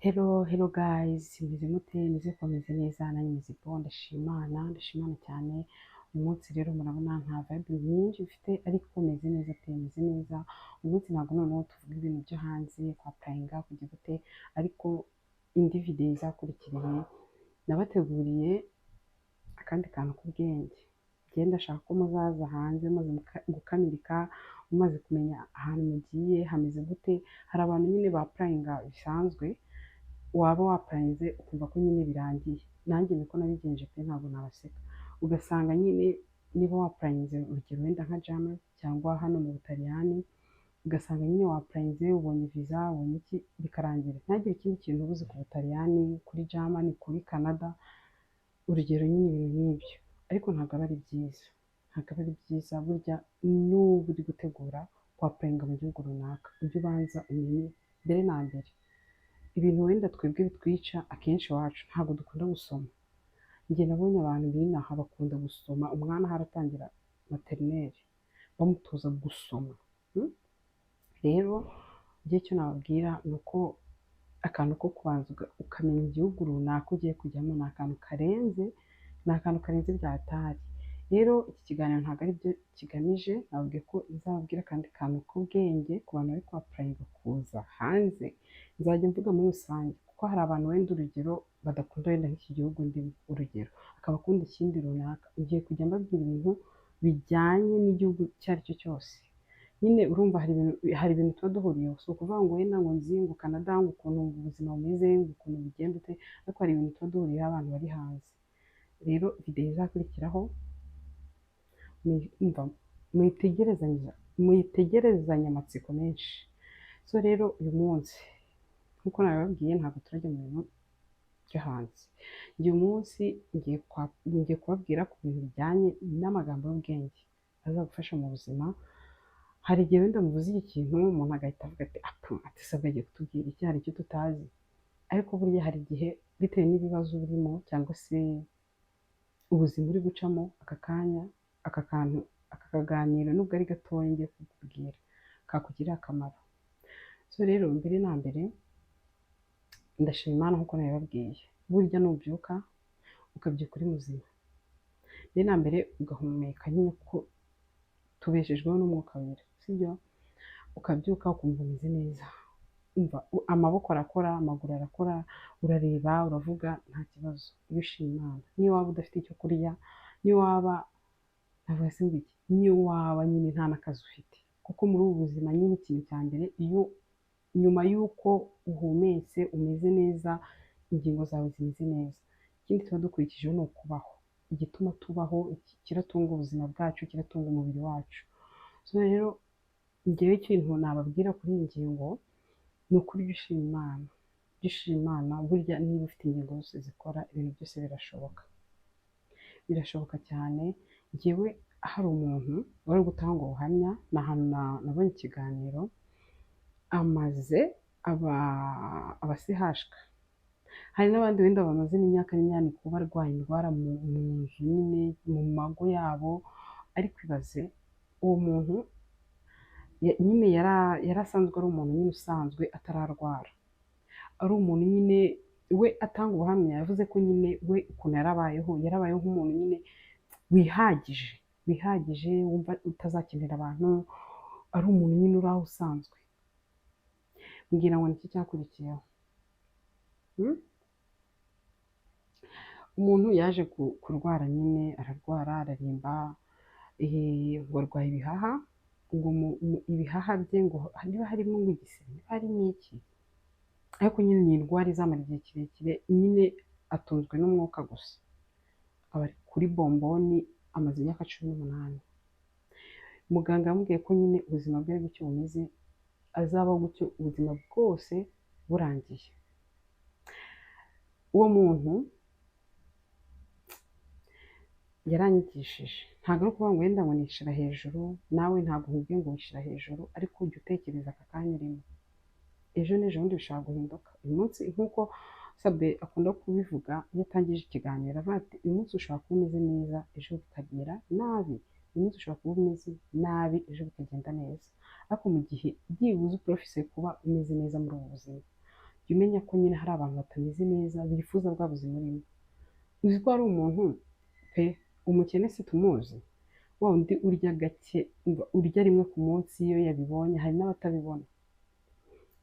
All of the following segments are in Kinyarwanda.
Hello guys, meze mute? Nize komeze neza nanjye meze bon, ndashimana cyane. Uyu munsi rero murabona nta vibe nyinshi mfite ariko meze neza pe, meze neza. Uyu munsi ntabwo noneho tuvuga ibintu byo hanze kwa prayinga kujya gute, ariko indi video izakurikiriye nabateguriye akandi kantu k'ubwenge. Njye ndashaka ko muzaza hanze mumaze gukamirika, mumaze kumenya ahantu mugiye hameze gute. Hari abantu nyine ba prayinga bisanzwe, waba wapurayinze ukumva ko nyine birangiye. Nanjye niko nabigenje pe, ntabwo nabaseka. Ugasanga nyine niba wapurayinze urugero wenda nka jama cyangwa hano mu Butaliyani, ugasanga nyine wapurayinze ubonye viza ubonye iki bikarangira ntagire ikindi kintu ubuze ku Butaliyani, kuri jama ni kuri Canada, urugero nyine ibintu nk'ibyo. Ariko ntabwo aba ari byiza, ntabwo aba ari byiza. Burya n'uba uri gutegura kwapurayinga mu gihugu runaka, ujye ubanza umenye mbere na mbere ibintu wenda twebwe bitwica akenshi iwacu ntabwo dukunda gusoma. Njye nabonye abantu b'inaha bakunda gusoma, umwana aho aratangira materineri bamutoza gusoma. Rero njye icyo nababwira ni uko akantu ko kubanza ukamenya igihugu runaka ugiye kujyamo ni akantu karenze, ni akantu karenze byatari. Rero iki kiganiro ntabwo ari byo kigamije, nababwiye ko nzababwira akandi kantu k'ubwenge ku bantu bari kwapurayinga kuza hanze. Nzajya mvuga muri rusange kuko hari abantu wenda urugero badakunda wenda nk'iki gihugu ndimo, urugero akaba akunda ikindi runaka. Ngiye kujya mbabwira ibintu bijyanye n'igihugu icyo ari cyo cyose. Nyine urumva hari ibintu tuba duhuriyeho, si ukuvuga ngo wenda ngo nzi ngo Canada ngo ukuntu ubuzima bumeze ngo ukuntu bigenda ute, ariko hari ibintu tuba duhuriyeho abantu bari hanze. Rero video izakurikiraho mwitegerezanye amatsiko menshi. So rero uyu munsi nk'uko nabibabwiye ntabwo turajya mu bintu byo hanze. Uyu munsi ngiye kubabwira ku bintu bijyanye n'amagambo y'ubwenge azagufasha mu buzima. Hari igihe wenda muvuze iki kintu umuntu agahita avuga ati sabwa agiye kutubwira iki, hari icyo tutazi. Ariko burya hari igihe bitewe n'ibibazo urimo cyangwa se ubuzima uri gucamo aka kanya, aka kantu, aka kaganiro nubwo ari gatoya ngiye kukubwira kakugirira akamaro. So rero mbere na mbere ndashima Imana nk'uko nabibabwiye. Burya nubyuka ukabyuka uri muzima, mbere na mbere ugahumeka nyine ko tubeshejweho n'umwuka wera, sibyo? Ukabyuka ukumva umeze neza, umva amaboko arakora, amaguru arakora, urareba, uravuga, nta kibazo. Iyo ushima Imana, niyo waba udafite icyo kurya, niyo waba navuga se ngo iki, niyo waba nyine nta n'akazi ufite, kuko muri ubu buzima nyine ikintu cya mbere, iyo nyuma y'uko uhumetse umeze neza, ingingo zawe zimeze neza, ikindi tuba dukurikijeho ni ukubaho. Igituma tubaho kiratunga ubuzima bwacu, kiratunga umubiri wacu. So rero njyewe ikintu nababwira kuri iyi ngingo ni ukuri jya ushima Imana, jya ushima Imana. Burya niba ufite ingingo zose zikora, ibintu byose birashoboka, birashoboka cyane. Njyewe hari umuntu wari gutanga ubuhamya, ni ahantu nabonye ikiganiro, amaze abasihashwa. Hari n'abandi wenda bamaze n'imyaka n'imyaniko barwaye indwara mu nzu nyine mu mago yabo, ariko ibaze uwo muntu nyine yari asanzwe ari umuntu nyine usanzwe atararwara, ari umuntu nyine we atanga ubuhamya yavuze ko nyine we ukuntu yarabayeho nk'umuntu nyine wihagije wumva utazakenera abantu, ari umuntu nyine uri aho usanzwe. Mbwira ngo niki cyakurikiyeho? Umuntu yaje kurwara nyine, ararwara araremba, ngo arwaye ibihaha, ngo ibihaha bye ngo niba harimo ngo igisebe, niba harimo iki, ariko nyine ni indwara izamara igihe kirekire, nyine atunzwe n'umwuka gusa. Aba ari kuri bomboni amaze imyaka 18. Muganga yamubwiye ko nyine ubuzima bwe ari gutyo bumeze, azabaho gutyo ubuzima bwose burangiye. Uwo muntu yaranyigishije, ntabwo ari ukuvuga ngo wenda ngo nishyira hejuru, nawe ntabwo nkubwiye ngo wishyira hejuru, ariko ujya utekereza aka kanya urimo, ejo n'ejo bundi bishobora guhinduka. Uyu munsi nk'uko Sabe akunda kubivuga iyo atangije ikiganiro, avuga ati uyu munsi ushobora kuba umeze neza, ejo bikagera nabi. Uyu munsi ushobora kuba umeze nabi, ejo bikagenda neza. Ariko mu gihe byibuze uporofise kuba umeze neza muri ubu buzima, jya umenya ko nyine hari abantu batameze neza bifuza bwa buzima urimo. Uzi ko hari umuntu pe umukene si tumuzi, wa undi urya gake, urya rimwe ku munsi iyo yabibonye, hari n'abatabibona,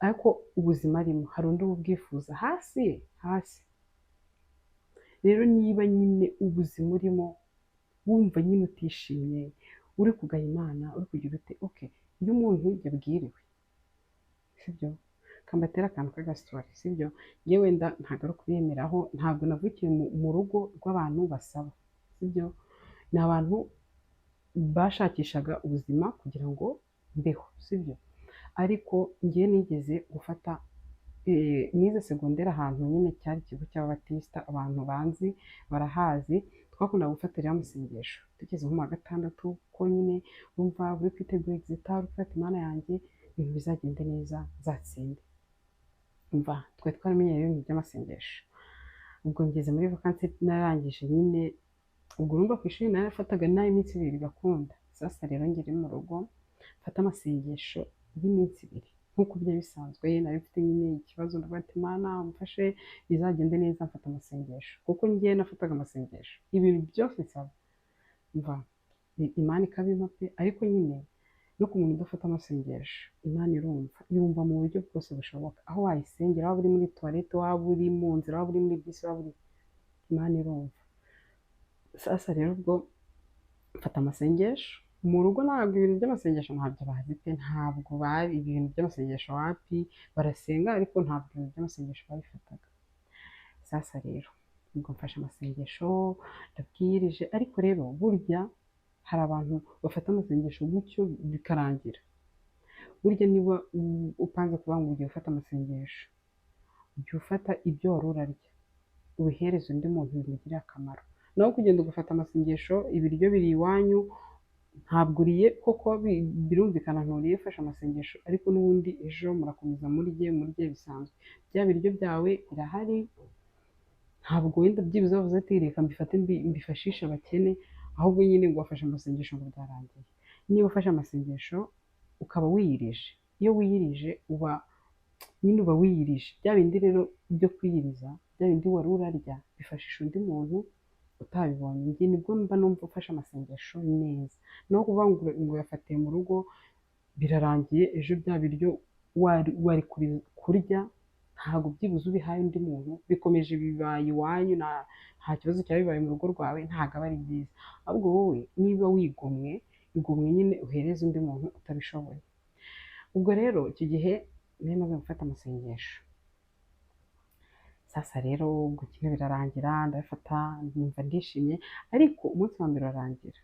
ariko ubuzima arimo hari undi ubwifuza hasi hasi. Rero niba nyine ubuzima urimo wumva nyine utishimye, uri kugaya Imana, uri kugira ute, iyo umuntu yabwiriwe, sibyo, kambatera akantu k'agastori, sibyo, yewe wenda ntabwo ari ukubiyemeraho, ntabwo navukiye mu rugo rw'abantu basaba, sibyo, ni abantu bashakishaga ubuzima kugira ngo mbeho, sibyo, ariko ngiye nigeze gufata nize segonderi ahantu nyine cyari ikigo cy'ababatisita, abantu banzi barahazi, twakundaga gufata rero amasengesho tugeze nko mu wa gatandatu, ko nyine wumva uri kwitegura egizita, uri gufata Imana yanjye ibintu bizagende neza, nzatsinde. Umva twari twaramenyereye ibintu by'amasengesho. Ubwo ngeze muri vakansi narangije nyine, ubwo urumva ku ishuri narafataga n'iminsi 2 bigakunda. Sasa rero ngere mu rugo mfata amasengesho y'iminsi 2 nk'uko byari bisanzwe, nari mfite nyine ikibazo ndavuga ati Imana umfashe bizagende neza, mfata amasengesho kuko ngiye nafataga amasengesho ibintu byose nsaba, umva Imana ikabimpa pe. Ariko nyine no ku muntu udafata amasengesho, Imana yumva mu buryo bwose bushoboka, aho wayisengera, waba uri muri toilette, waba uri mu nzira, waba uri muri bisi, waba uri, Imana irumva. Sasa rero ubwo mfata amasengesho mu rugo, ntabwo ibintu by'amasengesho ntabyo bazi pe, ntabwo bari ibintu by'amasengesho wapi, barasenga ariko ntabwo ibintu by'amasengesho babifataga. Sasa rero ubwo mfashe amasengesho ndabwirije, ariko rero burya hari abantu bafata amasengesho gutyo bikarangira. Burya niba upanze kuvuga ngo ugiye gufata amasengesho, ujya ufata ibyo wari urarya ubihereza undi muntu bimugirira akamaro, naho kugenda ugafata amasengesho ibiryo biri iwanyu, ntabwo uriye koko, birumvikana nturiye ufashe amasengesho, ariko n'ubundi ejo murakomeza murye bisanzwe, bya biryo byawe birahari, ntabwo wenda byibuze wavuze ati reka mbifate mbifashishe abakene, ahubwo nyine ngo wafashe amasengesho ngo byarangiye. Niba ufashe amasengesho ukaba wiyirije, iyo wiyirije uba wiyirije, bya bindi rero byo kwiyiriza, bya bindi wari urarya bifashisha undi muntu utabibonye. Njye nibwo mba numva ufashe amasengesho neza, naho kuvuga ngo yafatiye mu rugo birarangiye, ejo bya biryo wari kurya ntabwo byibuze ubihaye undi muntu, bikomeje bibaye iwanyu, nta kibazo cyaba bibaye mu rugo rwawe, ntabwo aba ari byiza. Ahubwo wowe niba wigomwe nyine uhereze undi muntu utabishoboye. Ubwo rero icyo gihe nari maze gufata amasengesho. Sasa rero gukina birarangira, ndabifata numva ndishimye, ariko umunsi wa mbere urarangira.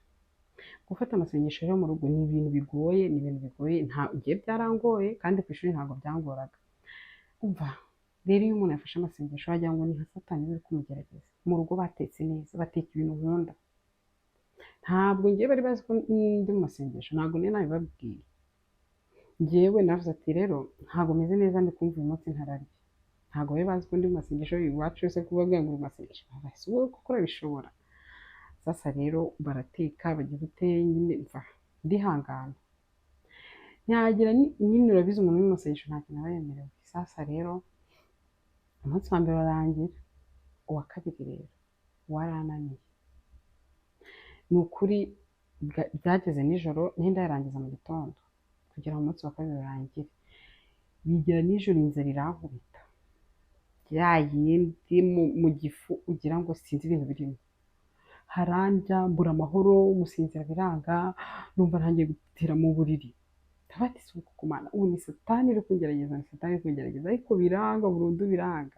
Gufata amasengesho yo mu rugo ni ibintu bigoye, ngiye byarangoye, kandi ku ishuri ntabwo byangoraga. Umva rero iyo umuntu yafashe amasengesho wagira ngo ni nka Satani uri kumugerageza. Mu rugo batetse neza, bateka ibintu nkunda, ntabwo ngiye bari bazi ko ndi mu masengesho, ntabwo nari nabibabwiye. Ngewe navuze ati rero ntabwo meze neza, ndi kumva uyu munsi ntararya, ntabwo bari bazi ko ndi mu masengesho. Iwacu yose kubabwira ngo uri mu masengesho, basi wowe koko urabishobora. Sasa rero barateka bagira uteye nyine, mva ndihangana, ntihagira nyine, urabizi umuntu uri mu masengesho nta kintu aba yemerewe. Sasa rero umunsi wa mbere urarangira, uwa kabiri rero warananiye, ni ukuri byageze nijoro, nenda yarangiza mu gitondo kugira ngo umunsi wa kabiri urangire, bigera nijoro inzara irankubita, yayindi mu gifu ugira ngo sinzi ibintu birimo, harandya mbura amahoro, umusinzira biranga, numva ntangiye gutera mu buriri, ndabati si uku kumana, ubu ni Satani iri kungerageza, ariko biranga burundu, biranga.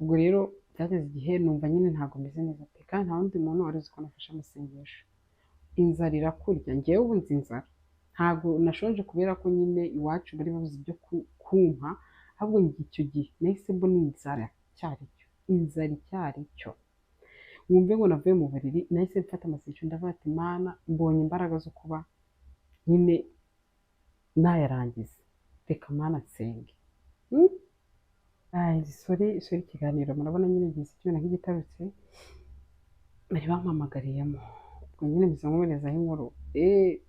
Ubwo rero byageze igihe numva nyine ntabwo meze neza pe, kandi nta wundi muntu wari uzi ko nafashe amasengesho. Inzara irakurya, ngewe ubu nzi inzara, ntabwo nashonje kubera ko nyine iwacu bari babuze ibyo kumpa, ahubwo icyo gihe nahise mbona inzara icyo ari cyo. Wumve ngo navuye mu buriri, nahise mfata amasengesho ndavuga ati Mana mbonye imbaraga zo kuba nyine nayarangiza, reka Mana nsenge. Sorry ikiganiro murabona nyine gize ikintu nk'igitarutse, bari bampamagariyemo, ubwo nyine mbiza nkomerezaho inkuru, bari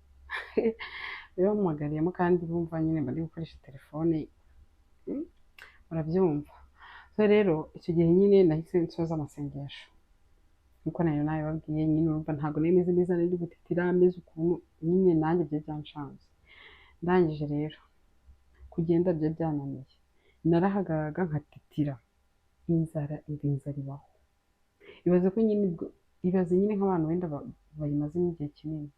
bampamagariyemo kandi bumva nyine bari gukoresha telefone, urabyumva. So rero icyo gihe nyine nahise nsoza amasengesho nkuko nayo nabibabwiye, nyine urumva ntabwo nari meze neza, nari gutitira ameze ukuntu nyine nanjye byari byanshanze. Ndangije rero kugenda byari byananiye, narahagararaga nkatitira, inzara ibaho. Ibaze ko nyine ibaze nyine nk'abantu wenda bayimazemo igihe kinini,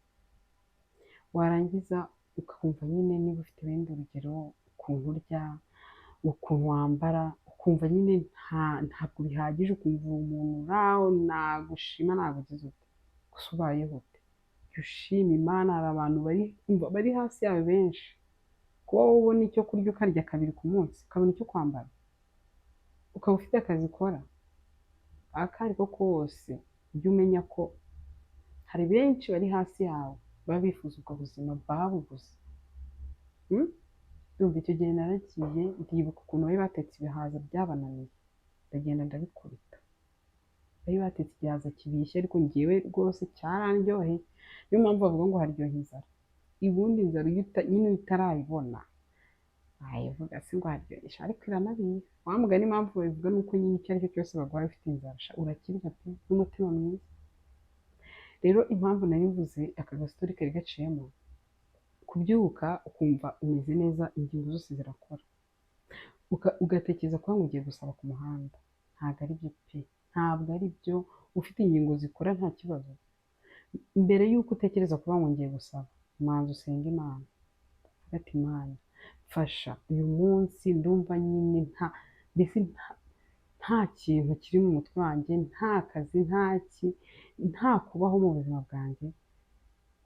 warangiza ukumva nyine niba ufite wenda urugero ukuntu urya, ukuntu wambara, ukumva nyine ntabwo bihagije, ukumva umuntu uraho nagushima nagugize ute, gusa ubayeho ute, jya ushima Imana. Hari abantu bari hasi yawe benshi, kuba wowe ubona icyo kurya ukarya kabiri ku munsi, ukabona icyo kwambara, ukaba ufite akazi ukora ako ari ko kose, ujye umenya ko hari benshi bari hasi yawe baba bifuza ubwo buzima babubuze. Ndumva icyo gihe naragiye ndibuka ukuntu bari batetse ibihaza byabananiye, ndagenda ndabikubita. Bari batetse igihaza kibishye ariko ngewe rwose cyarandyoheye. Niyo mpamvu bavuga ngo haryoha inzara. Ubundi inzara nyine utarayibona wayivuga se ngo haryoshye, ariko iranabiye. Wa mugani impamvu babivuga ni uko nyine icyo ari cyo cyose baguhaye ufite inzara urakirya pe n'umutima mwiza. Rero impamvu nari mvuze aka gasitori kari gaciyemo, kubyuka ukumva umeze neza, ingingo zose zirakora, ugatekereza ko ngo ugiye gusaba ku muhanda. Ntabwo ari byo pe, ntabwo ari byo. Ufite ingingo zikora nta kibazo. Mbere y'uko utekereza kuba ngo ngiye gusaba, manza usenga Imana, ati Imana mfasha uyu munsi, ndumva nyine nta kintu kiri mu mutwe wanjye, nta kazi, nta kubaho mu buzima bwanjye,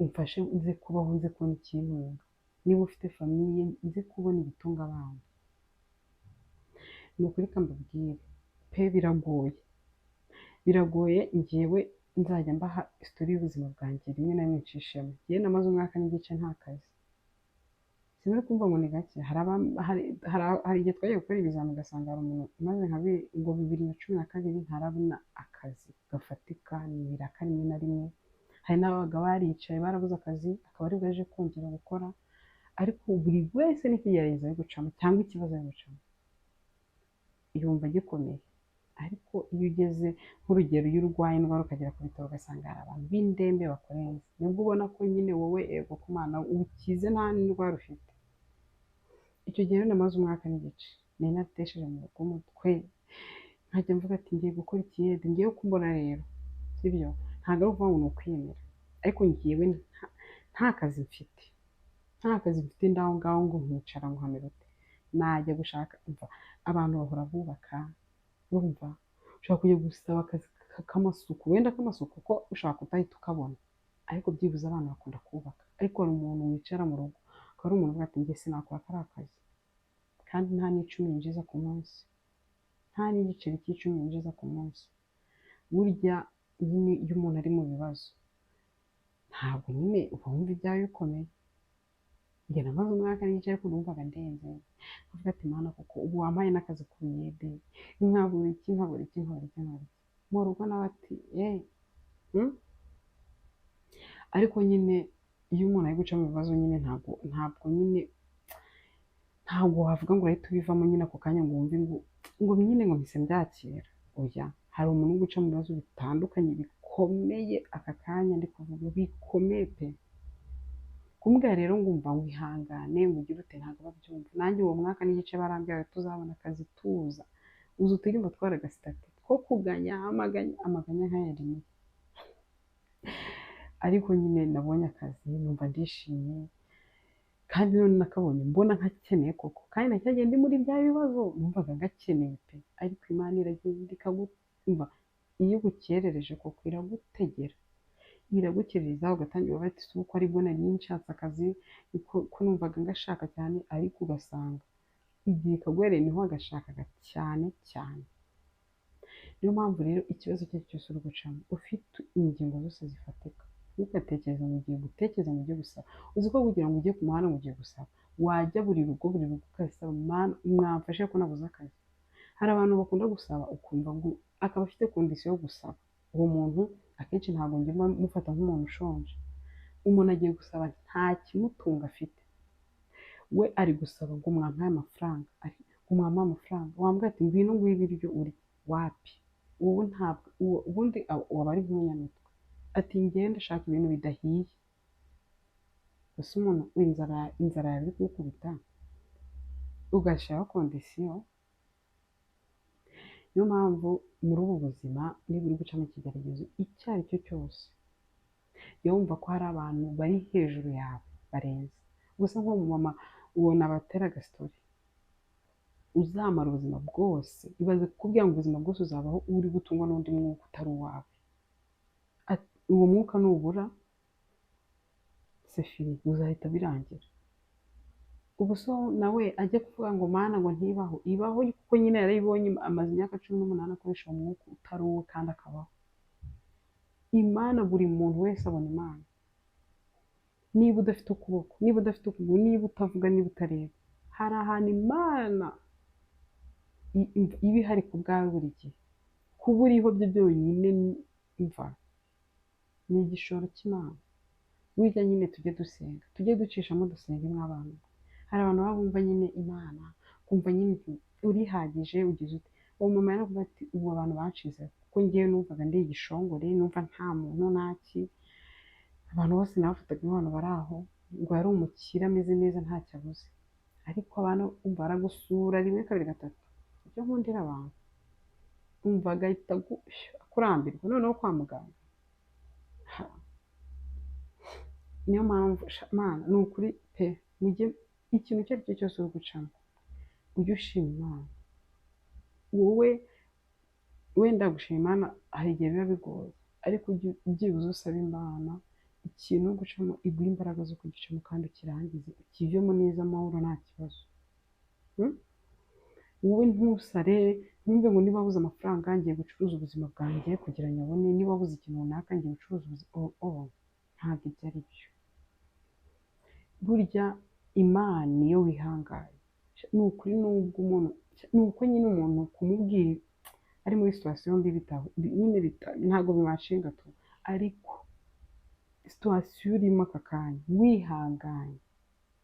umfashe nze kubaho, nze kubona ikintunga. Niba ufite famiye, nze kubona ibitunga abana. Ni ukuri ko mbabwire pe, biragoye. Ngewe nzajya mbaha isitori y'ubuzima bwanjye rimwe na rimwe ncishemo. Ngewe namaze umwaka n'igice nta kazi, sinari kumva ngo ni gake. Hari igihe twagiye gukora ibizami ugasanga hari umuntu umaze nka ngo 2012 ntarabona akazi gafatika, ni ibiraka rimwe na rimwe. Hari n'ababaga baricaye barabuze akazi, akaba ari bwaje kongera gukora. Ariko buri wese n'ikigeragezo ari gucamo cyangwa ikibazo ari gucamo yumva gikomeye. Ariko iyo ugeze nk'urugero, iyo urwaye indwara ukagera ku bitaro ugasanga hari abantu b'indembe bakurenze, nibwo ubona ko nyine wowe ego ku Mana ukize nta n'indwara ufite. Icyo gihe rero namaze umwaka n'igice, nari natesheje mu rugo umutwe, nkajya mvuga ati ngiye gukora ikiyede, ngiye kumbona rero sibyo, ntabwo ari ukuvuga ngo ni ukwiyemera, ariko ngiyewe nta kazi mfite, ndaho ngaho ngo nkicara ngo hamere ute, najya gushaka. Abantu bahora bubaka, urumva ushobora kujya gusaba akazi k'amasuku, wenda k'amasuku ko ushaka utahita ukabona, ariko byibuze abantu bakunda kubaka. Ariko hari umuntu wicara mu rugo, akaba ari umuntu uvuga ati njye sinakora kariya akazi, kandi nta n'icumi yinjiza ku munsi, nta n'igiceri cy'icumi yinjiza ku munsi. Burya nyine iyo umuntu ari mu bibazo, ntabwo nyine uba wumva ibyawe bikomeye. Njye namaze umwaka n'igice ariko numvaga ndenze, nkavuga ati Mana kuko ubu wampaye n'akazi k'ubuyede, nkabura iki. Mu rugo nawe ati ariko nyine iyo umuntu ari guca mu bibazo nyine ntabwo wavuga ngo urahita ubivamo nyine ako kanya ngo wumve ngo nyine ngo mpise mbyakira. Oya, hari umuntu uri guca mu bibazo bitandukanye bikomeye aka kanya ndi kuvuga, bikomeye pe. Kumbwira rero ngumva wihangane ngo ugire ute, ntabwo babyumva. Nanjye uwo mwaka n'igice barambwira tuzabona akazi tuza, uzi uturirimbo twaragasitati two kuganya amaganya nk'aya rimwe. Ariko nyine nabonye akazi, numva ndishimye, kandi none nakabonye mbona nkakeneye koko, kandi nacyagiye ndi muri bya bibazo numvaga ngakeneye pe. Ariko Imana iragenda ikagukumva, iyo ugukerereje koko iragutegera, iragukereza ugatangira bati si uko aribwo nari nshatse akazi ko numvaga ngashaka cyane, ariko ugasanga igihe kagwereye niho agashakaga cyane. Niyo mpamvu rero ikibazo icyo ari cyo cyose uri gucamo, ufite ingingo zose zifatika, ntugatekereze ngo ugiye gutekereza ngo ujye gusaba. Uzi ko kugira ngo ujye ku muhanda ngo ugiye gusaba, wajya buri rugo ukasaba, mwamfashe ko nabuze akazi. Hari abantu bakunda gusaba ukumva ngo akaba afite kondisiyo yo gusaba. Uwo muntu akenshi ntabwo njye mufata nk'umuntu ushonje. Umuntu agiye gusaba nta kimutunga afite, we ari gusaba ngo mwampaye amafaranga, umwama amafaranga wambwira ati ngwino nguhe ibiryo uri wapi, wowe ntabwo ubundi waba ari nk'umunyamitwe, ati ngende ndashaka ibintu bidahiye, gusa umuntu inzara yawe iri kugukubita ugashyiraho kondisiyo. Niyo mpamvu muri ubu buzima niba uri gucamo ikigeragezo icyo ari cyo cyose, jya wumva ko hari abantu bari hejuru yawe barenze. Gusa nk'umumama ubona abatera agasitori, uzamara ubuzima bwose, ibaze kukubwira ngo ubuzima bwose uzabaho uri gutungwa n'undi mwuka utari uwawe. Uwo mwuka nubura sefiri uzahita birangira. Ubu so nawe ajya kuvuga ngo mana ngo ntibaho, ibaho kuko nyine yarayibonye, amaze imyaka 18 akoresha uwo mwuka utari uwe kandi akabaho. Imana buri muntu wese abona Imana. Niba udafite ukuboko, niba udafite ukuguru, niba utavuga, niba utareba, hari ahantu Imana iba ihari ku bwawe buri gihe. Kuba uriho byo byonyine imva ni igishoro cy'Imana. Wiga nyine tujye dusenga, tujye ducishamo dusenga nk'abantu. Hari abantu baba bumva nyine Imana, kumva nyine urihagije ugize ute. Uwo mama yaravuga ati ubu abantu bacize, kuko ngewe numvaga ndi igishongore, numva nta muntu ntaki, abantu bose nabafataga nk'abantu bari aho, ngo yari umukire ameze neza ntacyo abuze. Ariko abantu umva aragusura rimwe kabiri gatatu, ibyo nkundira abantu, umva agahita akurambirwa noneho kwa muganga. Niyo mpamvu Mana ni ukuri pe, mujye ikintu icyo ari cyo cyose uri gucamo ujye ushima Imana. Wowe wenda gushima Imana hari igihe biba bigoye, ariko byibuze usaba Imana ikintu uri gucamo iguha imbaraga zo kugicamo kandi ukirangize ukivemo neza amahoro nta kibazo. Wowe ntusare, ntumve ngo niba wabuze amafaranga ngiye gucuruza ubuzima bwanjye kugira ngo nyabone, niba wabuze ikintu runaka ngiye gucuruza ubuzima, ntabwo ibyo ari byo. Burya Imana iyo wihangaye ni ukuri, nubwo umuntu ni uko nyine umuntu kumubwira ari muri situwasiyo mbi nyine ntabwo bimashinga tu, ariko situwasiyo urimo aka kanya wihanganye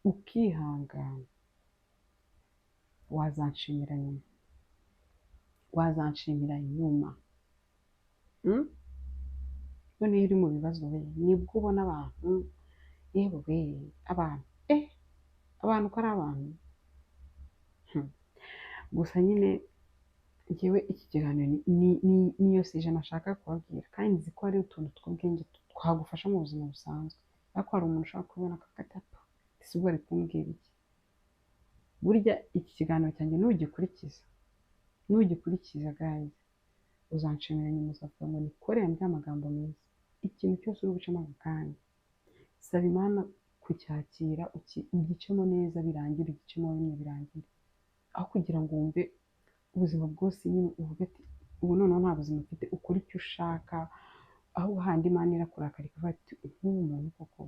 ukihangana, wazanshimira nyuma, wazanshimira nyuma. Noneho uri mu bibazo we nibwo ubona abantu, yewe abantu abantu ko ari abantu. Gusa nyine ngewe iki kiganiro niyo sije nashaka kubabwira, kandi nzi ko hari utuntu tw'ubwenge twagufasha mu buzima busanzwe. Ariko hari umuntu ushaka kubona akagatapa ese ubwo ari kumbwira iki. Burya iki kiganiro cyanjye nugikurikiza guys, uzanshimira nyuma, uzavuga ngo nikore yambwiye amagambo meza. Ikintu cyose uri gucamo ako kanya saba Imana kucyakira, ugicemo neza birangire, ugicemo bimwe birangire, aho kugira ngo wumve ubuzima bwose nyine uvuge ati ubu noneho nta buzima mfite, ukora icyo ushaka, aho handi Imana irakurakara ikavuga ati nk'ubu muntu koko.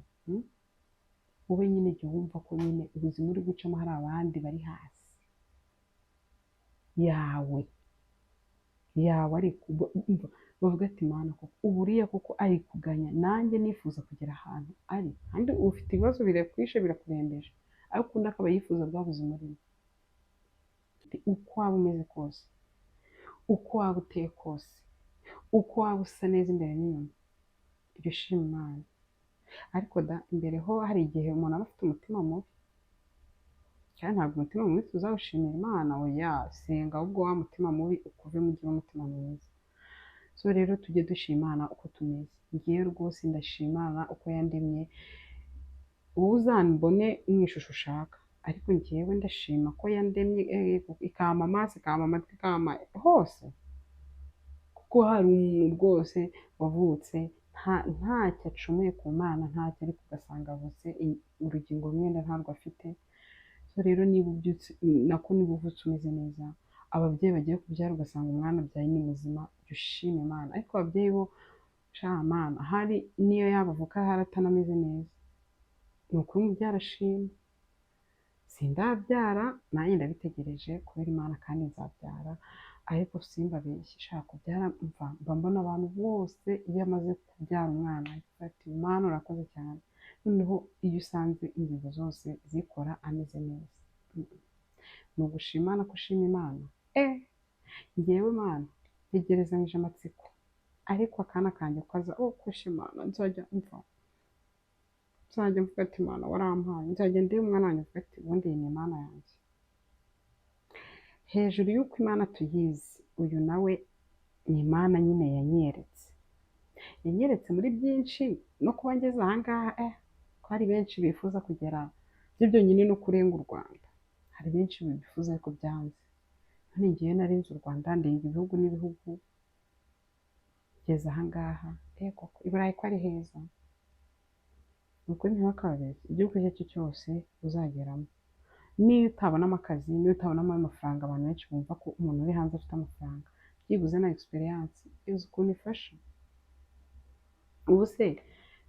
Wowe nyine jya wumva ko nyine ubuzima uri gucamo hari abandi bari hasi yawe ariko bavuga ati Imana koko uburiya koko ari kuganya, nanjye nifuza kugera ahantu ari, kandi ufite ibibazo birakwishe birakurembeje, ariko undi akaba yifuza bwa buzima urimo. Uko waba umeze kose, uko waba uteye kose, uko waba usa neza imbere n'inyuma, ibyo shima Imana. Ariko imbere ho hari igihe umuntu aba afite umutima mubi, kandi ntabwo umutima mubi tuzawushimira Imana, oya, senga ahubwo wa mutima mubi ukuve mu gihe umutima mwiza. So rero tujye dushima Imana uko tumeze. Ngiye rwose ndashima Imana uko yandemye, wowe uzambone mu ishusho ushaka, ariko ngewe ndashima ko yandemye, ikampa amaso, ikampa amatwi, ikampa hose, kuko hari umuntu rwose wavutse ntacyo acumuye ku Mana, ntacyo, ariko ugasanga avutse urugingo rumwe ntarwo afite. So rero niba ubyutse nako niba uvutse umeze neza, ababyeyi bagiye kubyara ugasanga umwana abyaye ni muzima, jya ushima Imana. Ariko ababyeyi bo Mana, hari niyo yaba avuka hari atanameze neza, ni ukuri umubyara ashima. Sindabyara nanjye ndabitegereje kubera Imana, kandi nzabyara, ariko simbabeshye shaka kubyara mba mbona abantu bose iyo amaze kubyara umwana ati Imana urakoze cyane. Noneho iyo usanze ingingo zose zikora ameze neza, ni ugushima Imana ko ushima Imana. Njyewe Mana ntegerezanyije amatsiko, ariko akana kanjye kaza kusha Imana, nzajya mvuga ati Imana warampaye, nzajya ndeba umwana wanjye mvuga ati ubundi iyi ni Imana yanjye. Hejuru y'uko Imana tuyizi, uyu nawe ni Imana nyine yanyeretse muri byinshi, no kuba ngeze aha ngaha ko hari benshi bifuza kugera byo byonyine no kurenga u Rwanda, hari benshi bifuza ariko byanze. None ngewe narinze u Rwanda, ndenga ibihugu n'ibihugu, ngeze aha ngaha, koko i Burayi ko ari heza. Ni ukuri ntibakababeshye, igihugu icyo ari cyo cyose uzageramo, niyo utabonamo akazi, niyo utabonamo amafaranga, abantu benshi bumva ko umuntu uri hanze afite amafaranga, byibuze na experience uzi ukuntu ifasha.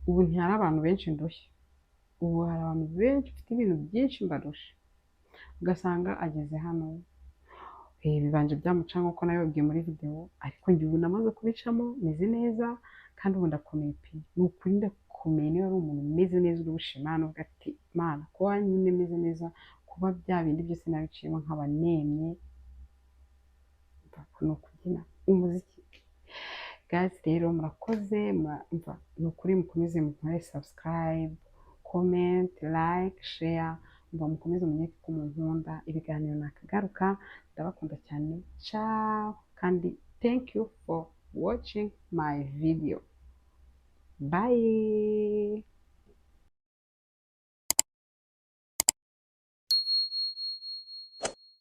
Ubu ntihari abantu benshi ndushya, ubu hari abantu benshi bafite ibintu byinshi mbarusha, ugasanga ageze hano bibanje byamuca nk'uko nabibabwiye muri video, ariko njye ubu namaze kubicamo meze neza, kandi ubu ndakomeye pe, ni ukuri ndakomeye. Niba ari umuntu umeze neza uri bushima Imana uvuga ati Mana kuba nyine meze neza, kuba bya bindi byose nabiciyemo nkaba nemye, ni ukubyina umuziki. Guys rero murakoze, ni ukuri mukomeze mukore subscribe, comment, like, share, mukomeze munyeke ko munkunda, ibiganiro nakagaruka, ndabakunda cyane, ciao, kandi thank you for watching my video, bye.